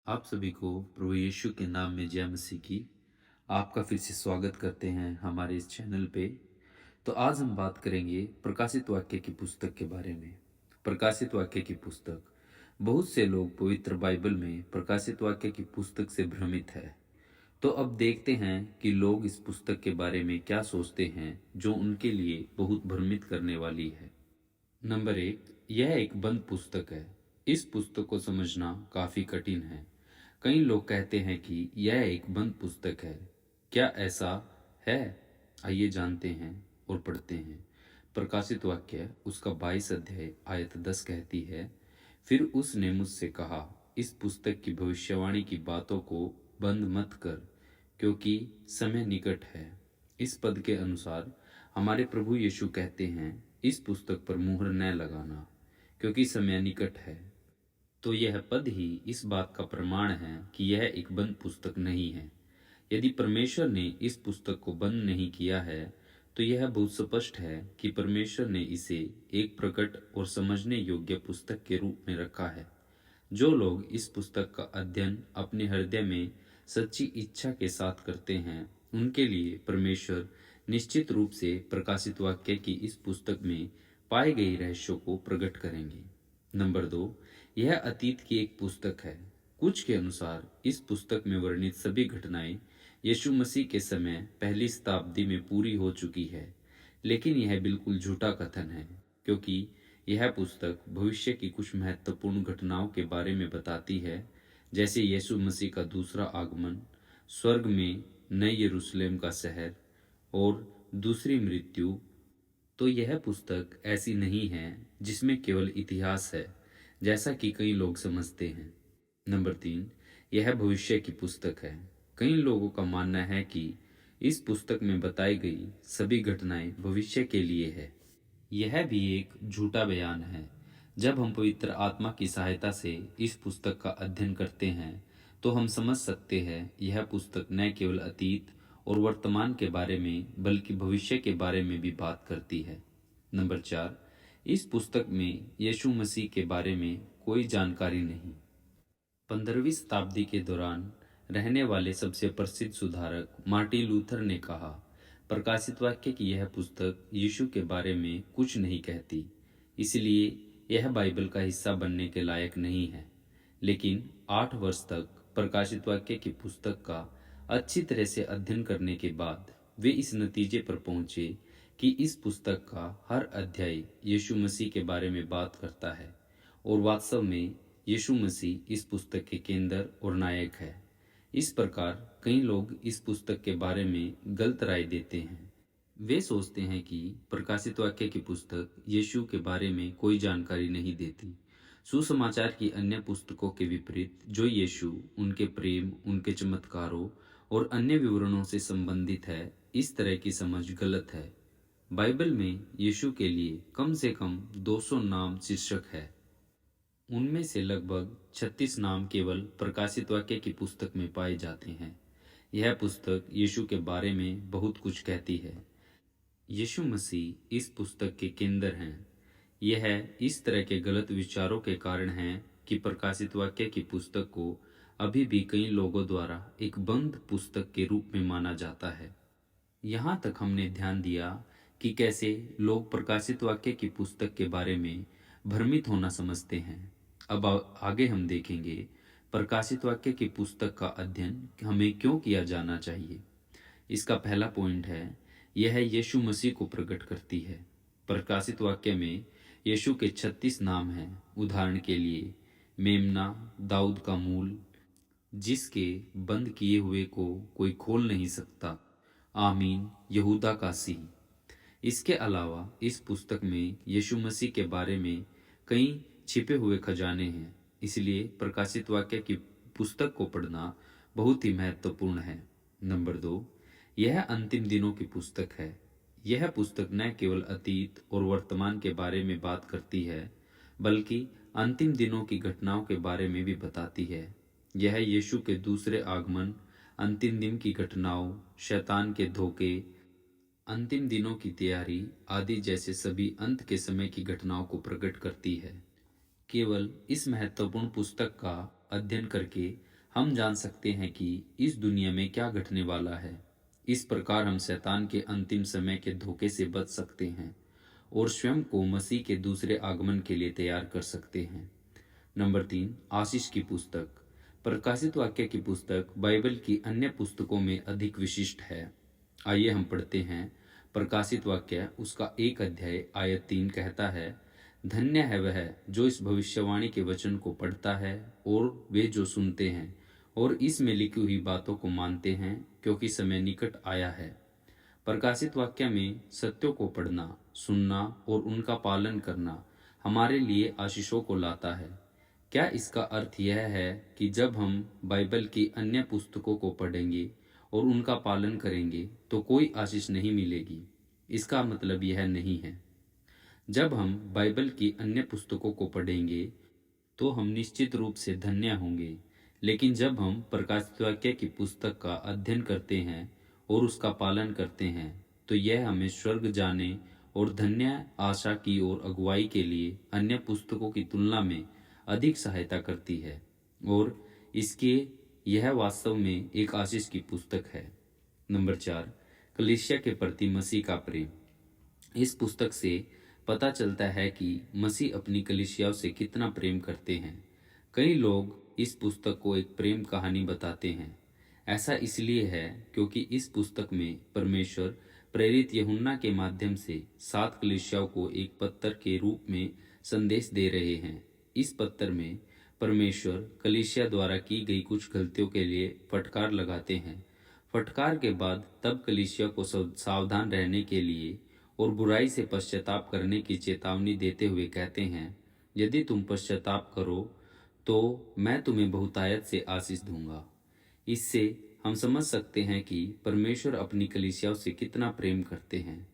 आप सभी को प्रभु यीशु के नाम में जय मसीह की। आपका फिर से स्वागत करते हैं हमारे इस चैनल पे। तो आज हम बात करेंगे प्रकाशित वाक्य की पुस्तक के बारे में। प्रकाशित वाक्य की पुस्तक, बहुत से लोग पवित्र बाइबल में प्रकाशित वाक्य की पुस्तक से भ्रमित है। तो अब देखते हैं कि लोग इस पुस्तक के बारे में क्या सोचते हैं जो उनके लिए बहुत भ्रमित करने वाली है। नंबर एक, यह एक बंद पुस्तक है। इस पुस्तक को समझना काफी कठिन है। कई लोग कहते हैं कि यह एक बंद पुस्तक है। क्या ऐसा है? आइए जानते हैं और पढ़ते हैं। प्रकाशित वाक्य उसका 22 अध्याय आयत 10 कहती है, फिर उसने मुझसे कहा, इस पुस्तक की भविष्यवाणी की बातों को बंद मत कर, क्योंकि समय निकट है। इस पद के अनुसार हमारे प्रभु यीशु कहते हैं, इस पुस्तक पर मुहर न लगाना, क्योंकि समय निकट है। तो यह पद ही इस बात का प्रमाण है कि यह एक बंद पुस्तक नहीं है। यदि परमेश्वर ने इस पुस्तक को बंद नहीं किया है, तो यह बहुत स्पष्ट है कि परमेश्वर ने इसे एक प्रकट और समझने योग्य पुस्तक के रूप में रखा है। जो लोग इस पुस्तक का अध्ययन अपने हृदय में सच्ची इच्छा के साथ करते हैं, उनके लिए परमेश्वर निश्चित रूप से प्रकाशित वाक्य की इस पुस्तक में पाए गए रहस्यों को प्रकट करेंगे। नंबर दो, यह अतीत की एक पुस्तक है। कुछ के अनुसार इस पुस्तक में वर्णित सभी घटनाएं यीशु मसीह के समय पहली शताब्दी में पूरी हो चुकी है। लेकिन यह बिल्कुल झूठा कथन है, क्योंकि यह पुस्तक भविष्य की कुछ महत्वपूर्ण घटनाओं के बारे में बताती है, जैसे यीशु मसीह का दूसरा आगमन, स्वर्ग में नए यरूशलेम का शहर और दूसरी मृत्यु। तो यह पुस्तक ऐसी नहीं है जिसमें केवल इतिहास है, जैसा कि कई लोग समझते हैं। नंबर तीन, यह भविष्य की पुस्तक है। कई लोगों का मानना है कि इस पुस्तक में बताई गई सभी घटनाएं भविष्य के लिए है। यह भी एक झूठा बयान है। जब हम पवित्र आत्मा की सहायता से इस पुस्तक का अध्ययन करते हैं, तो हम समझ सकते हैं यह पुस्तक न केवल अतीत और वर्तमान के बारे में बल्कि भविष्य के बारे में भी बात करती है। नंबर चार, इस पुस्तक में यीशु मसीह के बारे में कोई जानकारी नहीं। 15वीं शताब्दी के दौरान रहने वाले सबसे प्रसिद्ध सुधारक मार्टिन लूथर ने कहा, प्रकाशित वाक्य की यह पुस्तक यीशु के बारे में कुछ नहीं कहती, इसलिए यह बाइबल का हिस्सा बनने के लायक नहीं है। लेकिन 8 वर्ष तक प्रकाशित वाक्य की पुस्तक का अच्छी तरह से अध्ययन करने के बाद वे इस नतीजे पर पहुंचे कि इस पुस्तक का हर अध्याय यीशु मसीह के बारे में बात करता है और वास्तव में यीशु मसीह इस पुस्तक के केंद्र और नायक है। इस प्रकार कई लोग इस पुस्तक के बारे में गलत राय देते हैं। वे सोचते हैं कि प्रकाशित वाक्य की पुस्तक यीशु के बारे में कोई जानकारी नहीं देती। सुसमाचार की अन्य पुस्तकों के विपरीत, जो यीशु, उनके प्रेम, उनके चमत्कारों और अन्य विवरणों से संबंधित है, इस तरह की समझ गलत है। बाइबल में यीशु के लिए कम से कम 200 नाम शीर्षक है। उनमें से लगभग 36 नाम केवल प्रकाशित वाक्य की पुस्तक में पाए जाते हैं। यह पुस्तक यीशु के बारे में बहुत कुछ कहती है। यीशु मसीह इस पुस्तक के केंद्र हैं। यह इस तरह के गलत विचारों के कारण है कि प्रकाशित वाक्य की पुस्तक को अभी भी कई लोगों द्वारा एक बंद पुस्तक के रूप में माना जाता है। यहाँ तक हमने ध्यान दिया कि कैसे लोग प्रकाशित वाक्य की पुस्तक के बारे में भ्रमित होना समझते हैं। अब आगे हम देखेंगे प्रकाशित वाक्य की पुस्तक का अध्ययन हमें क्यों किया जाना चाहिए। इसका पहला पॉइंट है, यह यीशु मसीह को प्रकट करती है। प्रकाशित वाक्य में यीशु के 36 नाम हैं। उदाहरण के लिए मेमना, दाऊद का मूल, जिसके बंद किए हुए को कोई खोल नहीं सकता, आमीन, यहूदा का सिंह। इसके अलावा इस पुस्तक में यीशु मसीह के बारे में कई छिपे हुए खजाने हैं, इसलिए प्रकाशित वाक्य की पुस्तक को पढ़ना बहुत ही महत्वपूर्ण है। नंबर दो, यह अंतिम दिनों की पुस्तक है। यह पुस्तक न केवल अतीत और वर्तमान के बारे में बात करती है, बल्कि अंतिम दिनों की घटनाओं के बारे में भी बताती है। यह यीशु के दूसरे आगमन, अंतिम दिन की घटनाओं, शैतान के धोखे, अंतिम दिनों की तैयारी आदि जैसे सभी अंत के समय की घटनाओं को प्रकट करती है। केवल इस महत्वपूर्ण पुस्तक का अध्ययन करके हम जान सकते हैं कि इस दुनिया में क्या घटने वाला है। इस प्रकार हम शैतान के अंतिम समय के धोखे से बच सकते हैं और स्वयं को मसीह के दूसरे आगमन के लिए तैयार कर सकते हैं। नंबर 3, आशीष की पुस्तक। प्रकाशित वाक्य की पुस्तक बाइबल की अन्य पुस्तकों में अधिक विशिष्ट है। आइए हम पढ़ते हैं। प्रकाशित वाक्य उसका 1 अध्याय आयत 3 कहता है, धन्य है वह जो इस भविष्यवाणी के वचन को पढ़ता है और वे जो सुनते हैं और इसमें लिखी हुई बातों को मानते हैं, क्योंकि समय निकट आया है। प्रकाशित वाक्य में सत्यों को पढ़ना, सुनना और उनका पालन करना हमारे लिए आशीषों को लाता है। क्या इसका अर्थ यह है कि जब हम बाइबल की अन्य पुस्तकों को पढ़ेंगे और उनका पालन करेंगे तो कोई आशीष नहीं मिलेगी? इसका मतलब यह नहीं है। जब हम बाइबल की अन्य पुस्तकों को पढ़ेंगे तो हम निश्चित रूप से धन्य होंगे, लेकिन जब हम प्रकाशित वाक्य की पुस्तक का अध्ययन करते हैं और उसका पालन करते हैं तो यह हमें स्वर्ग जाने और धन्य आशा की ओर अगुवाई के लिए अन्य पुस्तकों की तुलना में अधिक सहायता करती है और इसके यह वास्तव में एक आशीष की पुस्तक है। नंबर 4, कलीसिया के प्रति मसीह का प्रेम। इस पुस्तक से पता चलता है कि मसीह अपनी कलीसियाओं से कितना प्रेम करते हैं। कई लोग इस पुस्तक को एक प्रेम कहानी बताते हैं। ऐसा इसलिए है क्योंकि इस पुस्तक में परमेश्वर प्रेरित यूहन्ना के माध्यम से 7 कलीसियाओं को एक पत्र के रूप में संदेश दे रहे हैं। इस पत्र में परमेश्वर कलीसिया द्वारा की गई कुछ गलतियों के लिए फटकार लगाते हैं। फटकार के बाद तब कलीसिया को सावधान रहने के लिए और बुराई से पश्चाताप करने की चेतावनी देते हुए कहते हैं, यदि तुम पश्चाताप करो तो मैं तुम्हें बहुतायत से आशीष दूंगा। इससे हम समझ सकते हैं कि परमेश्वर अपनी कलीसियाओं से कितना प्रेम करते हैं।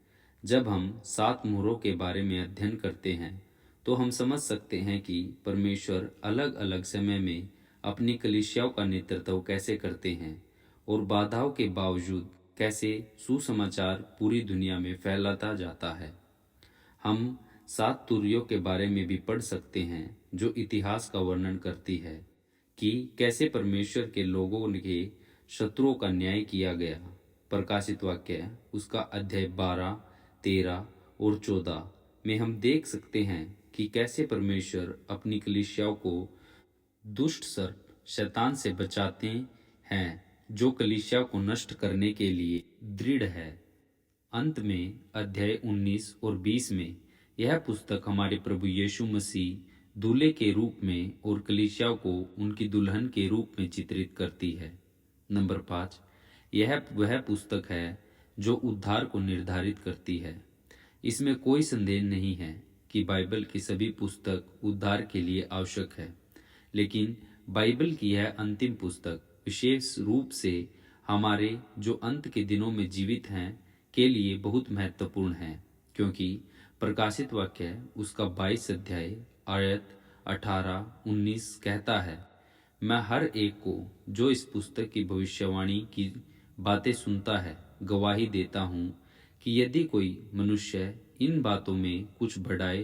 जब हम 7 मुहरों के बारे में अध्ययन करते हैं तो हम समझ सकते हैं कि परमेश्वर अलग अलग समय में अपनी कलीसियाओं का नेतृत्व कैसे करते हैं और बाधाओं के बावजूद कैसे सुसमाचार पूरी दुनिया में फैलाता जाता है। हम 7 तुरियों के बारे में भी पढ़ सकते हैं जो इतिहास का वर्णन करती है कि कैसे परमेश्वर के लोगों के शत्रुओं का न्याय किया गया। प्रकाशित वाक्य उसका अध्याय 12, 13 और 14 में हम देख सकते हैं कि कैसे परमेश्वर अपनी कलीसियाओं को दुष्ट सर्प शैतान से बचाते हैं, जो कलीसिया को नष्ट करने के लिए दृढ़ है। अंत में अध्याय 19 और 20 में यह पुस्तक हमारे प्रभु यीशु मसीह दूल्हे के रूप में और कलीसियाओं को उनकी दुल्हन के रूप में चित्रित करती है। नंबर 5, यह वह पुस्तक है जो उद्धार को निर्धारित करती है। इसमें कोई संदेह नहीं है कि बाइबल की सभी पुस्तक उद्धार के लिए आवश्यक है, लेकिन बाइबल की यह अंतिम पुस्तक विशेष रूप से हमारे जो अंत के दिनों में जीवित हैं के लिए बहुत महत्वपूर्ण है, क्योंकि प्रकाशित वाक्य उसका 22 अध्याय आयत 18-19 कहता है, मैं हर एक को जो इस पुस्तक की भविष्यवाणी की बातें सुनता है गवाही देता हूँ कि यदि कोई मनुष्य इन बातों में कुछ बढ़ाए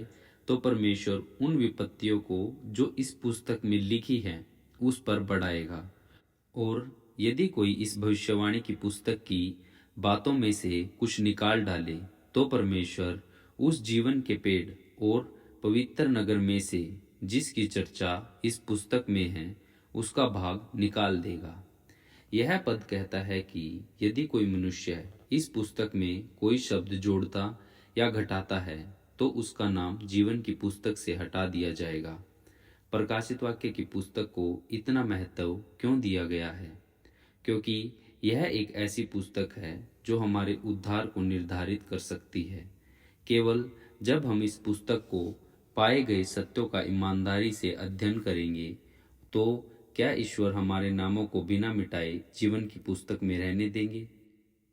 तो परमेश्वर उन विपत्तियों को जो इस पुस्तक में लिखी है उस पर बढ़ाएगा, और यदि कोई इस भविष्यवाणी की पुस्तक की बातों में से कुछ निकाल डाले तो परमेश्वर उस जीवन के पेड़ और पवित्र नगर में से जिसकी चर्चा इस पुस्तक में है उसका भाग निकाल देगा। यह पद कहता है कि यदि कोई मनुष्य इस पुस्तक में कोई शब्द जोड़ता या घटाता है तो उसका नाम जीवन की पुस्तक से हटा दिया जाएगा। प्रकाशित वाक्य की पुस्तक को इतना महत्व क्यों दिया गया है? क्योंकि यह एक ऐसी पुस्तक है जो हमारे उद्धार को निर्धारित कर सकती है। केवल जब हम इस पुस्तक को पाए गए सत्यों का ईमानदारी से अध्ययन करेंगे तो क्या ईश्वर हमारे नामों को बिना मिटाए जीवन की पुस्तक में रहने देंगे?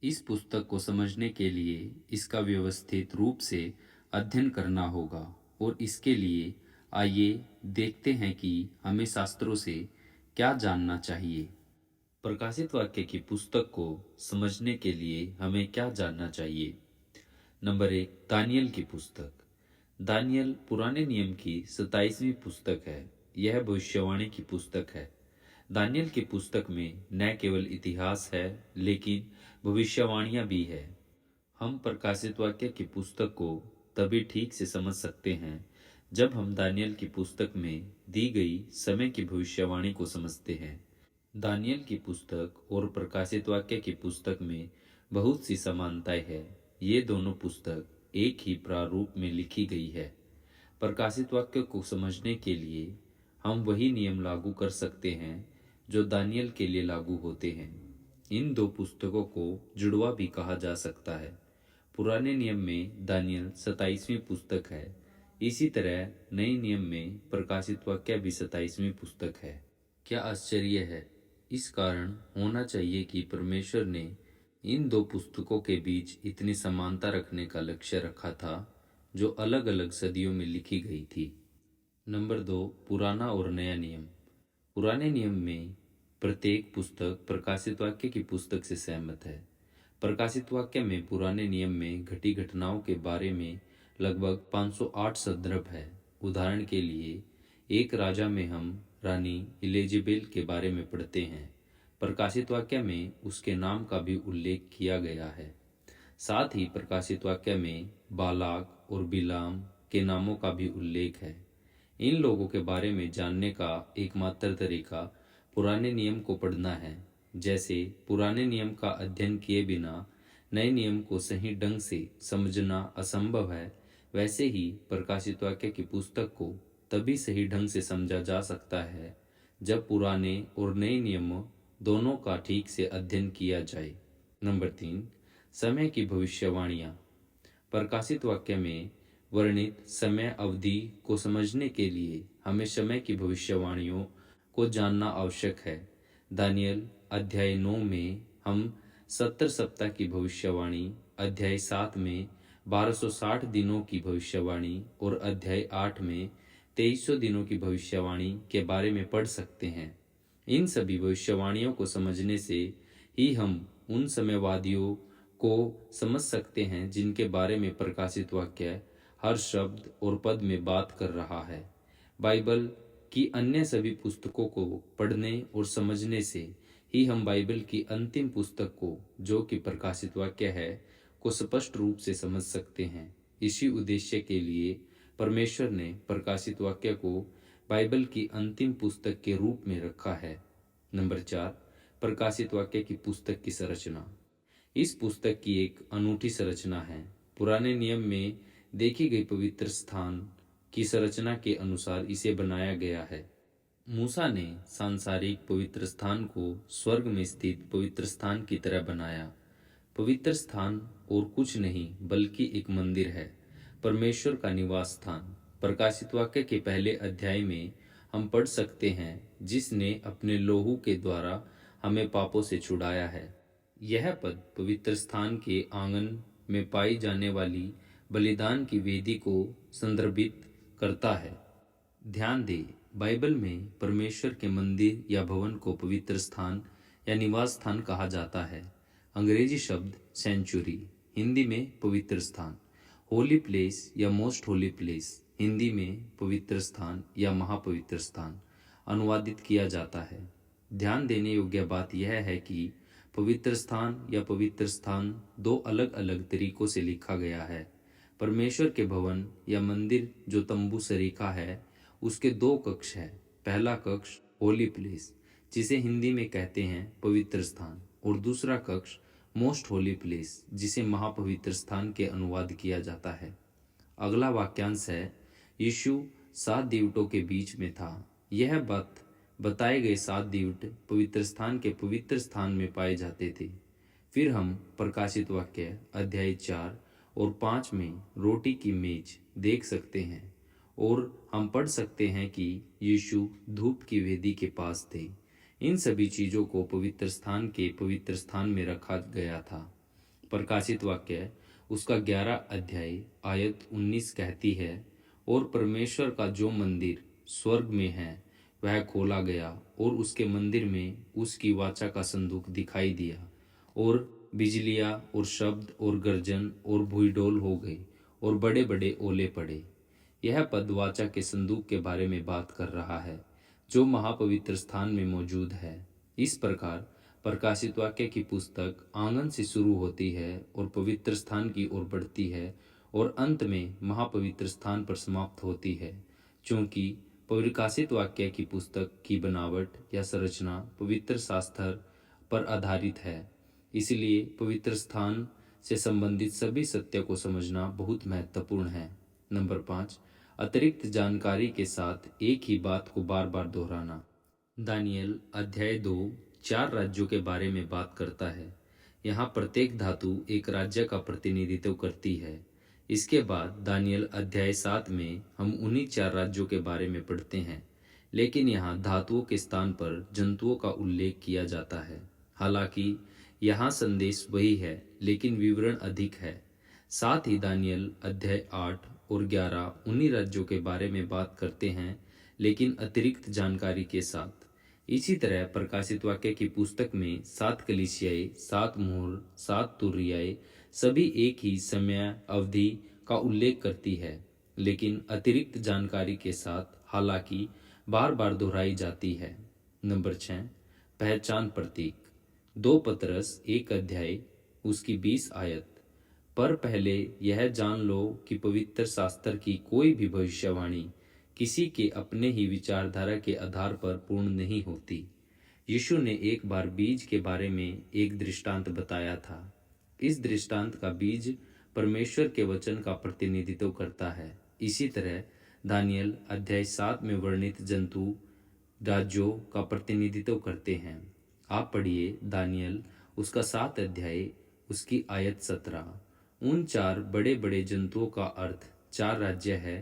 इस पुस्तक को समझने के लिए इसका व्यवस्थित रूप से अध्ययन करना होगा, और इसके लिए आइए देखते हैं कि हमें शास्त्रों से क्या जानना चाहिए। प्रकाशित वाक्य की पुस्तक को समझने के लिए हमें क्या जानना चाहिए? नंबर 1, दानियल की पुस्तक। दानियल पुराने नियम की 27वीं पुस्तक है। यह भविष्यवाणी की पुस्तक है। दानियल की पुस्तक में न केवल इतिहास है लेकिन भविष्यवाणियां भी है। हम प्रकाशित वाक्य की पुस्तक को तभी ठीक से समझ सकते हैं जब हम दानियल की पुस्तक में दी गई समय की भविष्यवाणी को समझते हैं। दानियल की पुस्तक और प्रकाशित वाक्य की पुस्तक में बहुत सी समानताएं हैं। ये दोनों पुस्तक एक ही प्रारूप में लिखी गई है। प्रकाशित वाक्य को समझने के लिए हम वही नियम लागू कर सकते हैं जो दानियल के लिए लागू होते हैं। इन दो पुस्तकों को जुड़वा भी कहा जा सकता है। पुराने नियम में दानियल 27वीं पुस्तक है। इसी तरह नए नियम में प्रकाशित वाक्य भी 27वीं पुस्तक है। क्या आश्चर्य है! इस कारण होना चाहिए कि परमेश्वर ने इन दो पुस्तकों के बीच इतनी समानता रखने का लक्ष्य रखा था जो अलग अलग सदियों में लिखी गई थी। नंबर 2, पुराना और नया नियम। पुराने नियम में प्रत्येक पुस्तक प्रकाशित वाक्य की पुस्तक से सहमत है। प्रकाशित वाक्य में पुराने नियम में घटी घटनाओं के बारे में लगभग 508 संदर्भ है। उदाहरण के लिए एक राजा में हम रानी इलिजाबेथ के बारे में पढ़ते हैं। प्रकाशित वाक्य में उसके नाम का भी उल्लेख किया गया है। साथ ही प्रकाशित वाक्य में बालाक और बिलाम के नामों का भी उल्लेख है। इन लोगों के बारे में जानने का एकमात्र तरीका पुराने नियम को पढ़ना है। जैसे पुराने नियम का अध्ययन किए बिना नए नियम को सही ढंग से समझना असंभव है, वैसे ही प्रकाशित वाक्य की पुस्तक को तभी सही ढंग से समझा जा सकता है जब पुराने और नए नियम दोनों का ठीक से अध्ययन किया जाए। नंबर 3, समय की भविष्यवाणियाँ। प्रकाशित वाक्य में वर्णित समय अवधि को समझने के लिए हमें समय की भविष्यवाणियों को जानना आवश्यक है। दानियल अध्याय 9 में हम 70 सप्ताह की भविष्यवाणी, अध्याय 7 में 1260 दिनों की भविष्यवाणी और अध्याय 8 में 2300 दिनों की भविष्यवाणी के बारे में पढ़ सकते हैं। इन सभी भविष्यवाणियों को समझने से ही हम उन समयवादियों को समझ सकते हैं जिनके बारे में प्रकाशित वाक्य हर शब्द और पद में बात कर रहा है। बाइबल की अन्य सभी पुस्तकों को पढ़ने और समझने से ही हम बाइबल की अंतिम पुस्तक को, जो कि प्रकाशित वाक्य है, को स्पष्ट रूप से समझ सकते हैं। इसी उद्देश्य के लिए परमेश्वर ने प्रकाशित वाक्य को बाइबल की अंतिम पुस्तक के रूप में रखा है। नंबर 4, प्रकाशित वाक्य की पुस्तक की संरचना। इस पुस्तक की एक अनूठी संरचना है। पुराने नियम में देखी गई पवित्र स्थान की संरचना के अनुसार इसे बनाया गया है। मूसा ने सांसारिक पवित्र स्थान को स्वर्ग में स्थित पवित्र स्थान की तरह बनाया। पवित्र स्थान और कुछ नहीं बल्कि एक मंदिर है, परमेश्वर का निवास स्थान। प्रकाशित वाक्य के पहले अध्याय में हम पढ़ सकते हैं, जिसने अपने लोहू के द्वारा हमें पापों से छुड़ाया है। यह पद पवित्र स्थान के आंगन में पाई जाने वाली बलिदान की वेदी को संदर्भित करता है। ध्यान दें, बाइबल में परमेश्वर के मंदिर या भवन को पवित्र स्थान या निवास स्थान कहा जाता है। अंग्रेजी शब्द सेंचुरी, हिंदी में पवित्र स्थान। होली प्लेस या मोस्ट होली प्लेस, हिंदी में पवित्र स्थान या महापवित्र स्थान अनुवादित किया जाता है। ध्यान देने योग्य बात यह है कि पवित्र स्थान या पवित्र स्थान दो अलग अलग तरीकों से लिखा गया है। परमेश्वर के भवन या मंदिर जो तंबू सरीखा है, उसके दो कक्ष है। पहला कक्ष होली प्लेस, जिसे हिंदी में कहते हैं पवित्र स्थान, और दूसरा कक्ष मोस्ट होली प्लेस, जिसे महापवित्र स्थान के अनुवाद किया जाता है। अगला वाक्यांश है, यीशु 7 दीवटों के बीच में था। यह बात बताए गए 7 दीवट पवित्र स्थान के पवित्र स्थान में पाए जाते थे। फिर हम प्रकाशित वाक्य अध्याय 4 और 5 में रोटी की मेज देख सकते हैं और हम पढ़ सकते हैं कि यीशु धूप की वेदी के पास थे। इन सभी चीज़ों को पवित्र स्थान के पवित्र स्थान में रखा गया था। प्रकाशित वाक्य उसका 11 अध्याय आयत 19 कहती है, और परमेश्वर का जो मंदिर स्वर्ग में है वह खोला गया और उसके मंदिर में उसकी वाचा का संदूक दिखाई दिया, और बिजलियाँ और शब्द और गर्जन और भूईडोल हो गई और बड़े बड़े ओले पड़े। यह पद वाचा के संदूक के बारे में बात कर रहा है, जो महापवित्र स्थान में मौजूद है। इस प्रकार प्रकाशित वाक्य की पुस्तक आंगन से शुरू होती है और पवित्र स्थान की ओर बढ़ती है और अंत में महापवित्र स्थान पर समाप्त होती है। क्योंकि प्रकाशित वाक्य की पुस्तक की बनावट या संरचना पवित्र शास्त्र पर आधारित है, इसलिए पवित्र स्थान से संबंधित सभी सत्य को समझना बहुत महत्वपूर्ण है। नंबर 5, अतिरिक्त जानकारी के साथ एक ही बात को बार बार दोहराना। दानियल अध्याय 2 4 राज्यों के बारे में बात करता है। यहाँ प्रत्येक धातु एक राज्य का प्रतिनिधित्व करती है। इसके बाद दानियल अध्याय 7 में हम उन्हीं 4 राज्यों के बारे में पढ़ते हैं, लेकिन यहाँ धातुओं के स्थान पर जंतुओं का उल्लेख किया जाता है। हालांकि यहाँ संदेश वही है, लेकिन विवरण अधिक है। साथ ही दानियल अध्याय 8 और 11 उन्हीं राज्यों के बारे में बात करते हैं, लेकिन अतिरिक्त जानकारी के साथ। इसी तरह प्रकाशित वाक्य की पुस्तक में 7 कलीसियाएं, 7 मुहर, 7 तुरैयाएं सभी एक ही समय अवधि का उल्लेख करती है, लेकिन अतिरिक्त जानकारी के साथ, हालांकि बार बार दोहराई जाती है। नंबर 6, पहचान प्रतीक। 2 पतरस 1 अध्याय उसकी 20 आयत। पर पहले यह जान लो कि पवित्र शास्त्र की कोई भी भविष्यवाणी किसी के अपने ही विचारधारा के आधार पर पूर्ण नहीं होती। यीशु ने एक बार बीज के बारे में एक दृष्टांत बताया था। इस दृष्टांत का बीज परमेश्वर के वचन का प्रतिनिधित्व करता है। इसी तरह दानियल अध्याय 7 में वर्णित जंतु राज्यों का प्रतिनिधित्व करते हैं। आप पढ़िए दानियल उसका 7 अध्याय उसकी आयत 17। उन 4 बड़े बड़े जंतुओं का अर्थ 4 राज्य है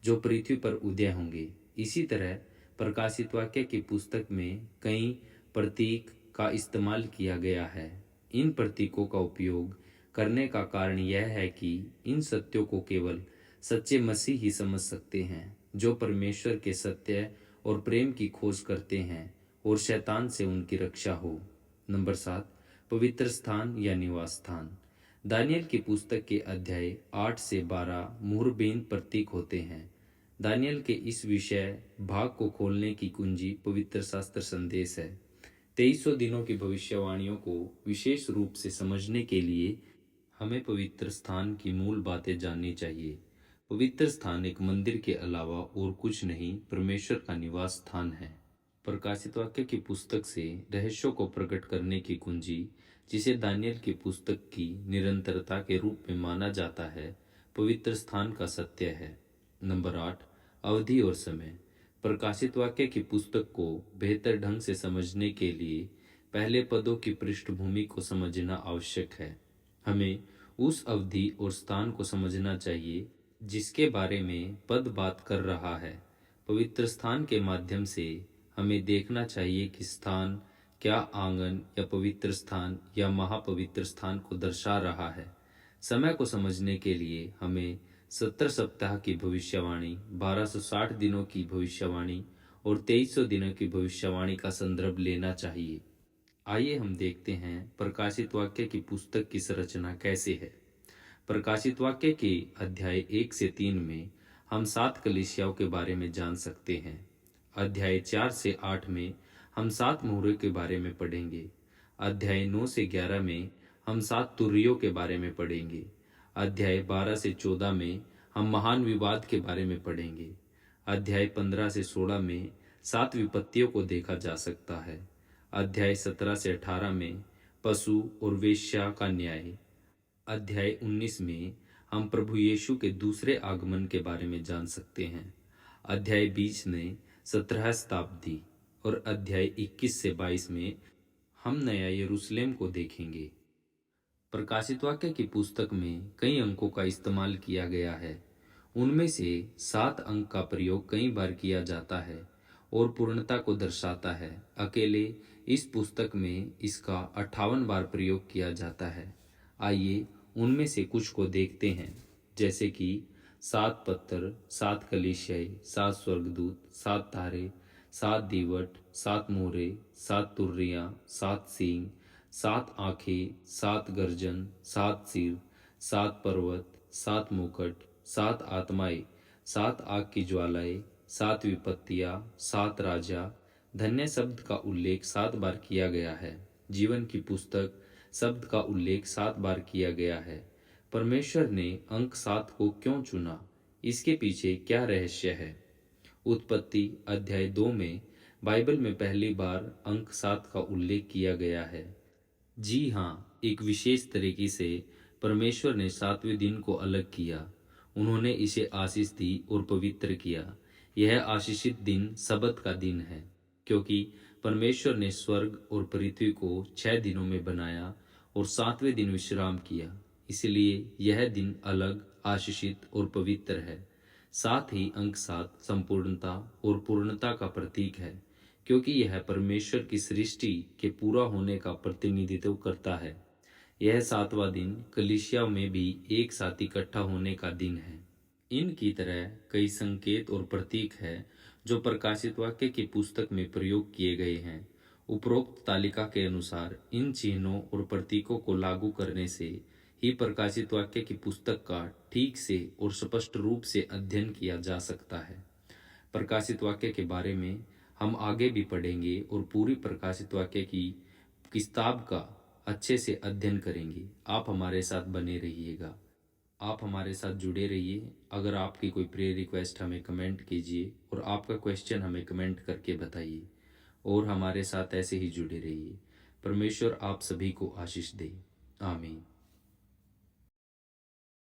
जो पृथ्वी पर उदय होंगे। इसी तरह प्रकाशित वाक्य की पुस्तक में कई प्रतीक का इस्तेमाल किया गया है। इन प्रतीकों का उपयोग करने का कारण यह है कि इन सत्यों को केवल सच्चे मसीह ही समझ सकते हैं, जो परमेश्वर के सत्य और प्रेम की खोज करते हैं और शैतान से उनकी रक्षा हो। नंबर 7, पवित्र स्थान या निवास स्थान। दानियल की पुस्तक के अध्याय 8 से 12 मुहरबीन प्रतीक होते हैं। दानियल के इस विषय भाग को खोलने की कुंजी पवित्र शास्त्र संदेश है। 2300 दिनों की भविष्यवाणियों को विशेष रूप से समझने के लिए हमें पवित्र स्थान की मूल बातें जाननी चाहिए। पवित्र स्थान एक मंदिर के अलावा और कुछ नहीं, परमेश्वर का निवास स्थान है। प्रकाशित वाक्य की पुस्तक से रहस्यों को प्रकट करने की कुंजी, जिसे दानियल की पुस्तक की निरंतरता के रूप में माना जाता है, पवित्र स्थान का सत्य है। नंबर 8, अवधि और समय। प्रकाशित वाक्य की पुस्तक को बेहतर ढंग से समझने के लिए पहले पदों की पृष्ठभूमि को समझना आवश्यक है। हमें उस अवधि और स्थान को समझना चाहिए जिसके बारे में पद बात कर रहा है। पवित्र स्थान के माध्यम से हमें देखना चाहिए कि स्थान क्या आंगन या पवित्र स्थान या महापवित्र स्थान को दर्शा रहा है। समय को समझने के लिए हमें 70 सप्ताह की भविष्यवाणी, 1260 दिनों की भविष्यवाणी और 2300 दिनों की भविष्यवाणी का संदर्भ लेना चाहिए। आइए हम देखते हैं प्रकाशित वाक्य की पुस्तक की संरचना कैसे है। प्रकाशित वाक्य के अध्याय 1 से 3 में हम 7 कलीसियाओं के बारे में जान सकते हैं। अध्याय 4 से 8 में हम 7 मुहरों के बारे में पढ़ेंगे। अध्याय 9 से 11 में हम 7 तुरैयों के बारे में पढ़ेंगे। अध्याय 12 से 14 में हम महान विवाद के बारे में पढ़ेंगे। अध्याय 15 से 16 में 7 विपत्तियों को देखा जा सकता है। अध्याय 17 से 18 में पशु और वेश्या का न्याय। अध्याय 19 में हम प्रभु यीशु के दूसरे आगमन के बारे में जान सकते हैं। अध्याय 20 में 17 शताब्दी और अध्याय 21 से 22 में हम नया यरूशलेम को देखेंगे। प्रकाशित वाक्य की पुस्तक में कई अंकों का इस्तेमाल किया गया है। उनमें से 7 अंक का प्रयोग कई बार किया जाता है और पूर्णता को दर्शाता है। अकेले इस पुस्तक में इसका 58 बार प्रयोग किया जाता है। आइए उनमें से कुछ को देखते हैं, जैसे कि 7 पत्थर, 7 कलीसियाएं, 7 स्वर्गदूत, 7 तारे, 7 दीवट, 7 मोहरे, 7 तुरैयां, 7 सींग, 7 आंखें, 7 गर्जन, 7 सिर, 7 पर्वत, 7 मुकुट, 7 आत्माएं, 7 आग की ज्वालाएं, 7 विपत्तियां, 7 राजा, धन्य शब्द का उल्लेख 7 बार किया गया है। जीवन की पुस्तक शब्द का उल्लेख 7 बार किया गया है। परमेश्वर ने अंक 7 को क्यों चुना? इसके पीछे क्या रहस्य है? उत्पत्ति अध्याय 2 में बाइबल में पहली बार अंक 7 का उल्लेख किया गया है। जी हाँ, एक विशेष तरीके से परमेश्वर ने 7वें दिन को अलग किया। उन्होंने इसे आशीष दी और पवित्र किया। यह आशीषित दिन सबत का दिन है, क्योंकि परमेश्वर ने स्वर्ग और पृथ्वी को 6 दिनों में बनाया और 7वें दिन विश्राम किया। इसलिए यह दिन अलग, आशीषित और पवित्र है। साथ ही अंक 7 संपूर्णता और पूर्णता का प्रतीक है, क्योंकि यह परमेश्वर की सृष्टि के पूरा होने का प्रतिनिधित्व करता है। यह 7वां दिन कलीसिया में भी एक साथ इकट्ठा होने का दिन है। इनकी तरह कई संकेत और प्रतीक है जो प्रकाशित वाक्य की पुस्तक में प्रयोग किए गए हैं। उपरोक्त तालिका के अनुसार इन चिन्हों और प्रतीकों को लागू करने से ही प्रकाशित वाक्य की पुस्तक का ठीक से और स्पष्ट रूप से अध्ययन किया जा सकता है। प्रकाशित वाक्य के बारे में हम आगे भी पढ़ेंगे और पूरी प्रकाशित वाक्य की किताब का अच्छे से अध्ययन करेंगे। आप हमारे साथ बने रहिएगा, आप हमारे साथ जुड़े रहिए। अगर आपकी कोई प्रेयर रिक्वेस्ट हमें कमेंट कीजिए और आपका क्वेश्चन हमें कमेंट करके बताइए और हमारे साथ ऐसे ही जुड़े रहिए। परमेश्वर आप सभी को आशीष दे। आमीन।